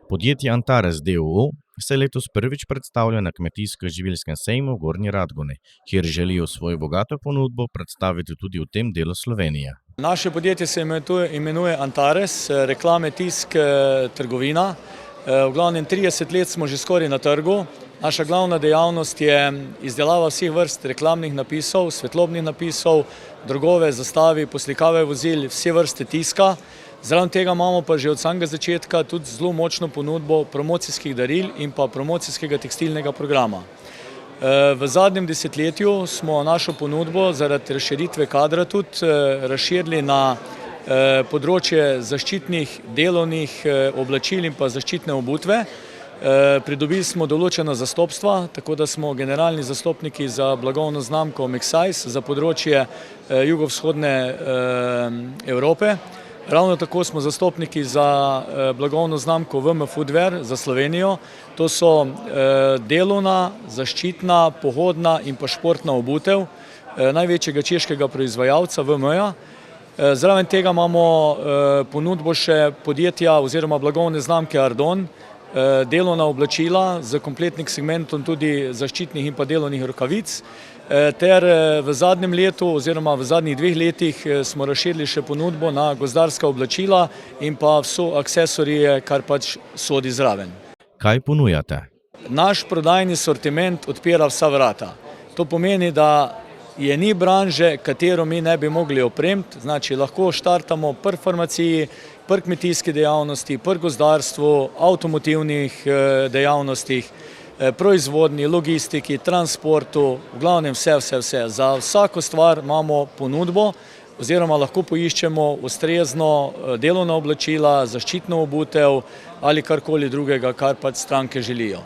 Podjetje Antares d.o.o. se letos prvič predstavlja na kmetijsko-živilskem sejmu v Gornji Radgoni, kjer želijo svojo bogato ponudbo predstaviti tudi v tem delu Slovenije. Naše podjetje se imenuje Antares, reklame, tisk, trgovina. V glavnem 30 let smo že skoraj na trgu. Naša glavna dejavnost je izdelava vseh vrst reklamnih napisov, svetlobnih napisov, drogove, zastavi, poslikave vozil, vse vrste tiska. Zraven tega imamo pa že od samega začetka tudi zelo močno ponudbo promocijskih daril in pa promocijskega tekstilnega programa. V zadnjem desetletju smo našo ponudbo zaradi razširitve kadra tudi razširili na področje zaščitnih delovnih oblačil in pa zaščitne obutve. Pridobili smo določena zastopstva, tako da smo generalni zastopniki za blagovno znamko Mexsize za področje jugovzhodne Evrope. Ravno tako smo zastopniki za blagovno znamko VM Foodwear za Slovenijo. To so delovna, zaščitna, pohodna in pa športna obutev največjega češkega proizvajalca VM-ja. Zraven tega imamo ponudbo še podjetja oziroma blagovne znamke Ardon, delovna oblačila z kompletnim segmentom tudi zaščitnih in pa delovnih rokavic, ter v zadnjem letu oziroma v zadnjih 2 letih smo razširili še ponudbo na gozdarska oblačila in pa vso aksesorije, kar pač sodi zraven. Kaj ponujate? Naš prodajni sortiment odpira vsa vrata. To pomeni, da ni branže, katero mi ne bi mogli opremiti, znači lahko štartamo pri farmaciji, pri kmetijski dejavnosti, pri gozdarstvu, avtomotivnih dejavnostih, proizvodnji, logistiki, transportu, v glavnem vse. Za vsako stvar imamo ponudbo oziroma lahko poiščemo ustrezno delovna oblačila, zaščitno obutev ali karkoli drugega, kar pač stranke želijo.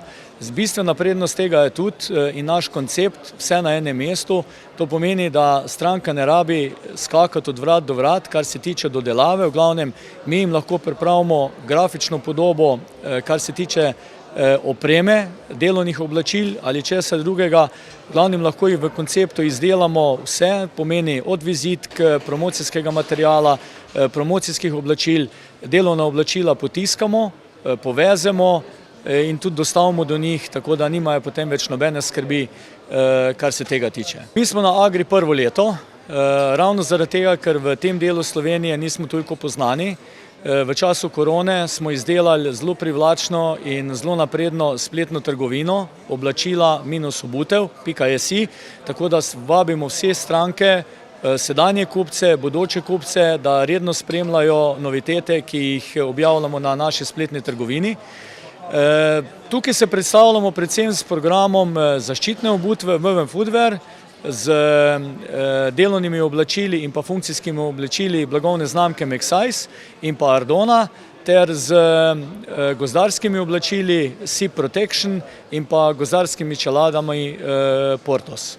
Bistvena prednost tega je tudi in naš koncept vse na enem mestu. To pomeni, da stranka ne rabi skakati od vrat do vrat, kar se tiče dodelave. V glavnem, mi jim lahko pripravimo grafično podobo, kar se tiče opreme, delovnih oblačil ali česa drugega. V glavnem lahko jih v konceptu izdelamo vse, pomeni od vizitk, promocijskega materijala, promocijskih oblačil, delovna oblačila potiskamo, povezemo in tudi dostavimo do njih, tako da nimajo potem več nobene skrbi, kar se tega tiče. Mi smo na Agri prvo leto, ravno zaradi tega, ker v tem delu Slovenije nismo toliko poznani. V času korone smo izdelali zelo privlačno in zelo napredno spletno trgovino, oblačila minus obutev.si, tako da vabimo vse stranke, sedanje kupce, bodoče kupce, da redno spremljajo novitete, ki jih objavljamo na naši spletni trgovini. Tukaj se predstavljamo predvsem s programom zaščitne obutve VM Foodwear, z delovnimi oblačili in pa funkcijskimi oblačili blagovne znamke Mexsize in pa Ardona, ter z gozdarskimi oblačili Sea Protection in pa gozdarskimi čeladami Portos.